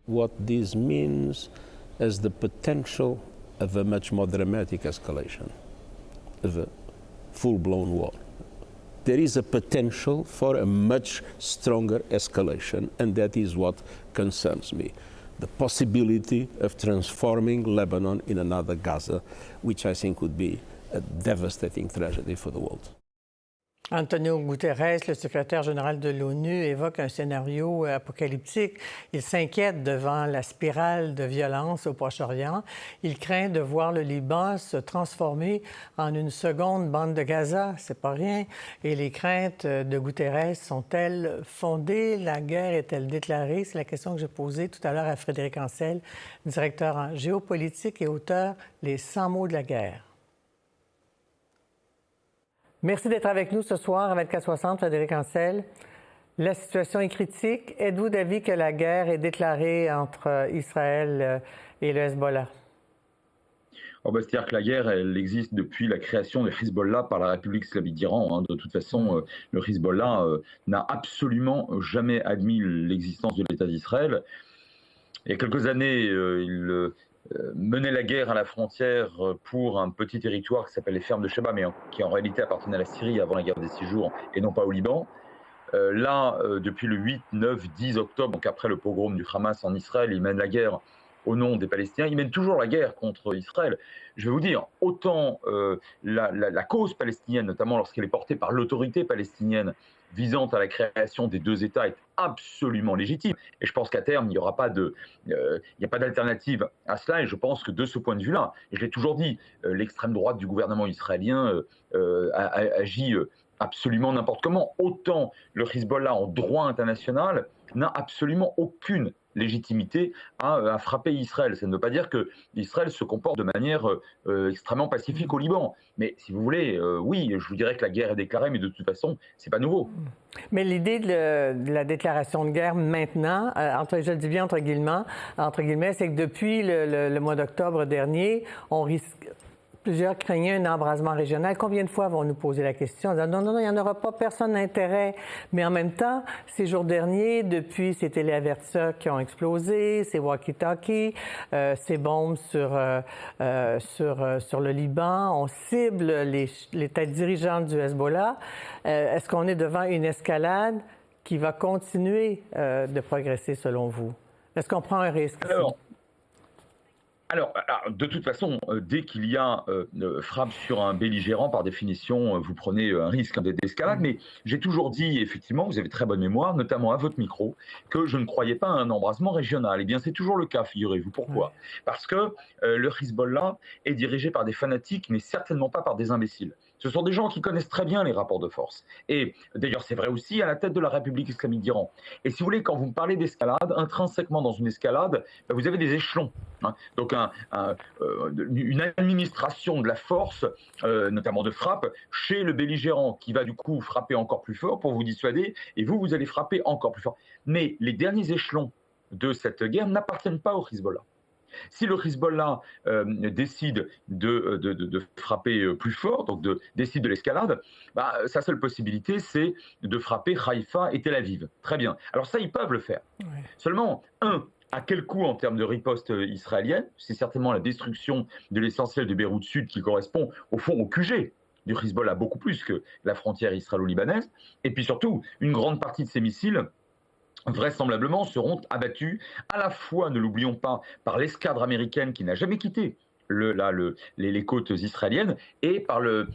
what this means as the potential of a much more dramatic escalation, of a full-blown war. There is a potential for a much stronger escalation, and that is what concerns me. The possibility of transforming Lebanon in another Gaza, which I think would be a devastating tragedy for the world. Antonio Guterres, le secrétaire général de l'ONU, évoque un scénario apocalyptique. Il s'inquiète devant la spirale de violence au Proche-Orient. Il craint de voir le Liban se transformer en une seconde bande de Gaza. C'est pas rien. Et les craintes de Guterres sont-elles fondées? La guerre est-elle déclarée? C'est la question que j'ai posée tout à l'heure à Frédéric Ancel, directeur en géopolitique et auteur Les 100 mots de la guerre. Merci d'être avec nous ce soir à 24/60, Frédéric Ancel. La situation est critique. Êtes-vous d'avis que la guerre est déclarée entre Israël et le Hezbollah? C'est-à-dire que la guerre, elle existe depuis la création du Hezbollah par la République islamique d'Iran. De toute façon, le Hezbollah n'a absolument jamais admis l'existence de l'État d'Israël. Il y a quelques années, il menait la guerre à la frontière pour un petit territoire qui s'appelle les fermes de Sheba, mais qui en réalité appartenait à la Syrie avant la guerre des 6 jours et non pas au Liban. Depuis le 8, 9, 10 octobre, donc après le pogrom du Hamas en Israël, il mène la guerre au nom des Palestiniens. Il mène toujours la guerre contre Israël. Je vais vous dire, autant la cause palestinienne, notamment lorsqu'elle est portée par l'autorité palestinienne, visant à la création des deux États est absolument légitime. Et je pense qu'à terme, il n'y aura pas d'alternative à cela. Et je pense que de ce point de vue-là, et je l'ai toujours dit, l'extrême droite du gouvernement israélien agit absolument n'importe comment. Autant le Hezbollah en droit international n'a absolument aucune légitimité à frapper Israël. Ça ne veut pas dire que Israël se comporte de manière extrêmement pacifique au Liban. Mais si vous voulez, oui, je vous dirais que la guerre est déclarée, mais de toute façon, c'est pas nouveau. Mais l'idée de la déclaration de guerre maintenant, je le dis bien entre guillemets, c'est que depuis le mois d'octobre dernier, on risque... Plusieurs craignaient un embrasement régional. Combien de fois vont nous poser la question? Non, il n'y en aura pas, personne n'a intérêt. Mais en même temps, ces jours derniers, depuis ces téléavertisseurs qui ont explosé, ces walkie-talkies, ces bombes sur le Liban, on cible les têtes dirigeantes du Hezbollah. Est-ce qu'on est devant une escalade qui va continuer de progresser selon vous? Est-ce qu'on prend un risque? Alors, de toute façon, dès qu'il y a frappe sur un belligérant, par définition, vous prenez un risque d'escalade. Mais j'ai toujours dit, effectivement, vous avez très bonne mémoire, notamment à votre micro, que je ne croyais pas à un embrasement régional. Eh bien, c'est toujours le cas, figurez-vous. Pourquoi? Parce que le Hezbollah est dirigé par des fanatiques, mais certainement pas par des imbéciles. Ce sont des gens qui connaissent très bien les rapports de force. Et d'ailleurs, c'est vrai aussi à la tête de la République islamique d'Iran. Et si vous voulez, quand vous me parlez d'escalade, intrinsèquement dans une escalade, vous avez des échelons. Donc une administration de la force, notamment de frappe, chez le belligérant qui va du coup frapper encore plus fort pour vous dissuader, et vous allez frapper encore plus fort. Mais les derniers échelons de cette guerre n'appartiennent pas au Hezbollah. Si le Hezbollah décide de frapper plus fort, donc décide de l'escalade, sa seule possibilité, c'est de frapper Haïfa et Tel Aviv. Très bien. Alors ça, ils peuvent le faire. Ouais. Seulement, à quel coût en termes de riposte israélienne? C'est certainement la destruction de l'essentiel de Beyrouth Sud qui correspond au fond au QG du Hezbollah, beaucoup plus que la frontière israélo-libanaise. Et puis surtout, une grande partie de ces missiles vraisemblablement seront abattus à la fois, ne l'oublions pas, par l'escadre américaine qui n'a jamais quitté les côtes israéliennes et par le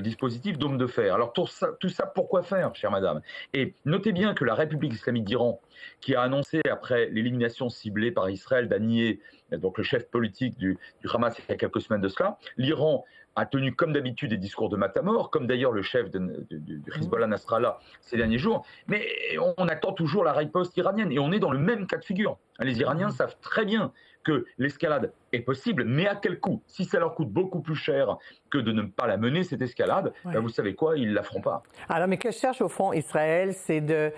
dispositif Dôme de fer. Alors tout ça, pourquoi faire, chère madame? Et notez bien que la République islamique d'Iran, qui a annoncé après l'élimination ciblée par Israël d'Haniyeh, donc le chef politique du Hamas il y a quelques semaines de cela, l'Iran a tenu comme d'habitude des discours de matamor, comme d'ailleurs le chef du Hezbollah Nasrallah ces derniers jours, mais on attend toujours la riposte iranienne et on est dans le même cas de figure. Les Iraniens savent très bien que l'escalade est possible, mais à quel coût? Si ça leur coûte beaucoup plus cher que de ne pas la mener, cette escalade, vous savez quoi, ils ne la feront pas. Alors, mais que cherche au fond Israël, c'est de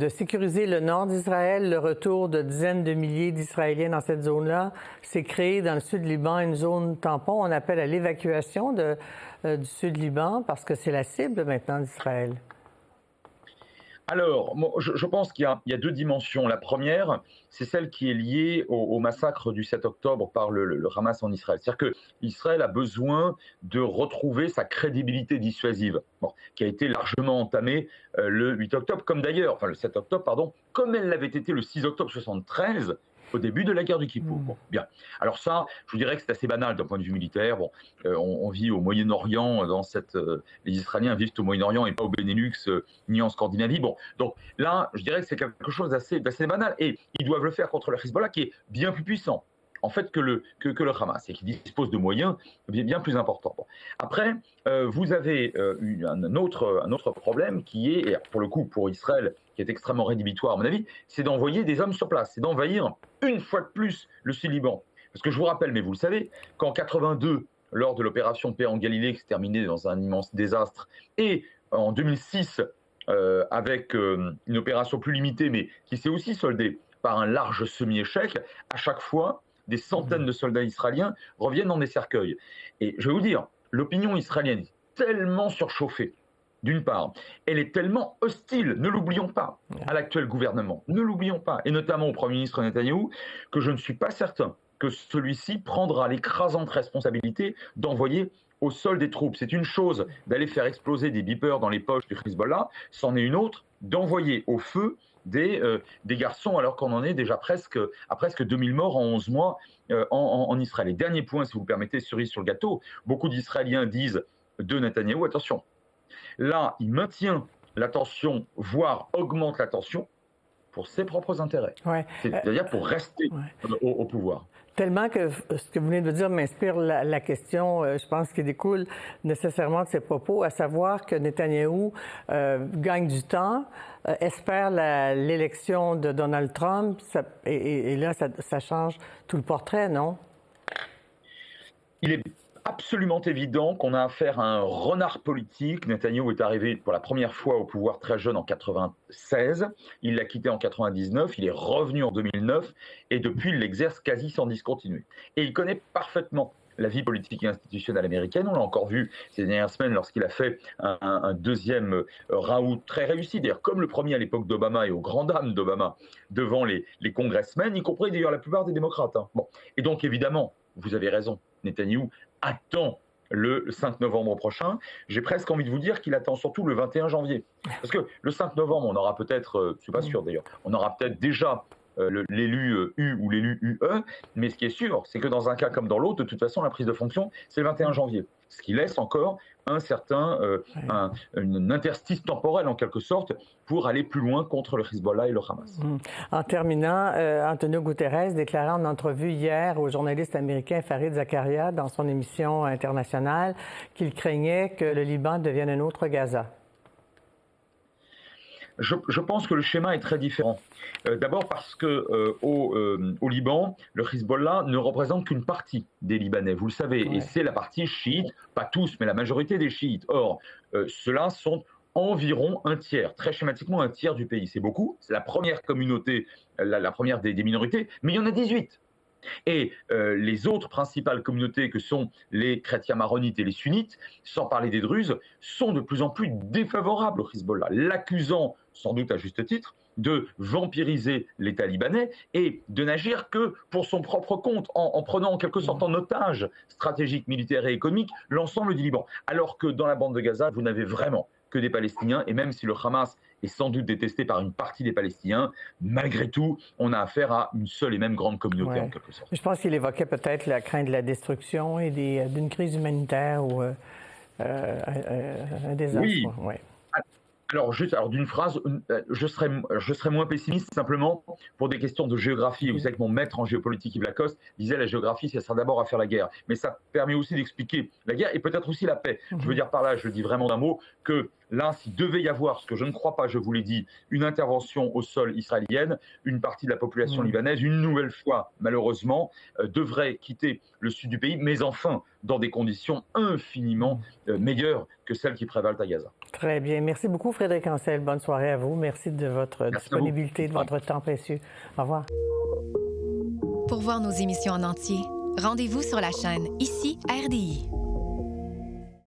sécuriser le nord d'Israël, le retour de dizaines de milliers d'Israéliens dans cette zone-là. C'est créer dans le sud Liban une zone tampon. On appelle à l'évacuation du sud Liban parce que c'est la cible maintenant d'Israël. Alors, moi, je pense qu'il y a deux dimensions. La première, c'est celle qui est liée au massacre du 7 octobre par le Hamas en Israël. C'est-à-dire qu'Israël a besoin de retrouver sa crédibilité dissuasive, qui a été largement entamée le 8 octobre, comme d'ailleurs, enfin le 7 octobre, pardon, comme elle l'avait été le 6 octobre 73, au début de la guerre du Kippour. Bon, bien. Alors ça, je vous dirais que c'est assez banal d'un point de vue militaire. Bon, on vit au Moyen-Orient, les Israéliens vivent au Moyen-Orient et pas au Benelux ni en Scandinavie. Bon, donc là, je dirais que c'est quelque chose d'assez banal. Et ils doivent le faire contre le Hezbollah, qui est bien plus puissant, en fait, que le Hamas, et qui dispose de moyens bien plus importants. Bon. Après, vous avez un autre problème qui est, et pour le coup, pour Israël, qui est extrêmement rédhibitoire à mon avis, c'est d'envoyer des hommes sur place, c'est d'envahir une fois de plus le Sud-Liban. Parce que je vous rappelle, mais vous le savez, qu'en 82, lors de l'opération Paix en Galilée, qui s'est terminée dans un immense désastre, et en 2006, avec une opération plus limitée, mais qui s'est aussi soldée par un large semi-échec, à chaque fois, des centaines de soldats israéliens reviennent dans des cercueils. Et je vais vous dire, l'opinion israélienne est tellement surchauffée, d'une part, elle est tellement hostile, ne l'oublions pas, à l'actuel gouvernement, ne l'oublions pas, et notamment au Premier ministre Netanyahou, que je ne suis pas certain que celui-ci prendra l'écrasante responsabilité d'envoyer au sol des troupes. C'est une chose d'aller faire exploser des beepers dans les poches du Hezbollah, c'en est une autre d'envoyer au feu des garçons, alors qu'on en est déjà à presque 2000 morts en 11 mois en Israël. Et dernier point, si vous permettez, cerise sur le gâteau, beaucoup d'Israéliens disent de Netanyahou, attention, là, il maintient la tension, voire augmente la tension pour ses propres intérêts. Ouais. C'est-à-dire pour rester au pouvoir. Tellement que ce que vous venez de dire m'inspire la question, je pense, qui découle nécessairement de ces propos, à savoir que Netanyahou gagne du temps, espère l'élection de Donald Trump, et là, ça change tout le portrait, non? Il est absolument évident qu'on a affaire à un renard politique. Netanyahou est arrivé pour la première fois au pouvoir très jeune en 96. Il l'a quitté en 99. Il est revenu en 2009 et depuis, il l'exerce quasi sans discontinuer. Et il connaît parfaitement la vie politique et institutionnelle américaine. On l'a encore vu ces dernières semaines lorsqu'il a fait un deuxième round très réussi, d'ailleurs comme le premier à l'époque d'Obama et aux grandes dames d'Obama, devant les congressmen, y compris d'ailleurs la plupart des démocrates. Bon. Et donc évidemment, vous avez raison, Netanyahou attend le 5 novembre prochain. J'ai presque envie de vous dire qu'il attend surtout le 21 janvier. Parce que le 5 novembre, on aura peut-être, je ne suis pas sûr d'ailleurs, on aura peut-être déjà l'élu U ou l'élu UE, mais ce qui est sûr, c'est que dans un cas comme dans l'autre, de toute façon, la prise de fonction, c'est le 21 janvier. Ce qui laisse encore un certain un interstice temporel, en quelque sorte, pour aller plus loin contre le Hezbollah et le Hamas. En terminant, Antonio Guterres déclarait en entrevue hier au journaliste américain Fareed Zakaria dans son émission internationale qu'il craignait que le Liban devienne un autre Gaza. Je pense que le schéma est très différent. D'abord parce que au Liban, le Hezbollah ne représente qu'une partie des Libanais, vous le savez, et c'est la partie chiite, pas tous, mais la majorité des chiites. Or, ceux-là sont environ un tiers, très schématiquement un tiers du pays. C'est beaucoup, c'est la première communauté, la première des minorités, mais il y en a 18. Et les autres principales communautés que sont les chrétiens maronites et les sunnites, sans parler des druzes, sont de plus en plus défavorables au Hezbollah, l'accusant, sans doute à juste titre, de vampiriser l'État libanais et de n'agir que pour son propre compte, en prenant en quelque sorte en otage stratégique, militaire et économique l'ensemble du Liban. Alors que dans la bande de Gaza, vous n'avez vraiment que des Palestiniens, et même si le Hamas est sans doute détesté par une partie des Palestiniens, malgré tout, on a affaire à une seule et même grande communauté, en quelque sorte. Je pense qu'il évoquait peut-être la crainte de la destruction et d'une crise humanitaire ou un désastre. Oui. Ouais. Alors, d'une phrase, je serais moins pessimiste simplement pour des questions de géographie. Vous savez que mon maître en géopolitique, Yves Lacoste, disait la géographie, ça sert d'abord à faire la guerre. Mais ça permet aussi d'expliquer la guerre et peut-être aussi la paix. Je veux dire par là, je le dis vraiment d'un mot, que là, s'il devait y avoir, ce que je ne crois pas, je vous l'ai dit, une intervention au sol israélienne, une partie de la population libanaise, une nouvelle fois, malheureusement, devrait quitter le sud du pays, mais enfin, dans des conditions infiniment meilleures que celles qui prévalent à Gaza. Très bien. Merci beaucoup, Frédéric Ancel. Bonne soirée à vous. Merci de votre disponibilité, de votre temps précieux. Au revoir. Pour voir nos émissions en entier, rendez-vous sur la chaîne ICI RDI.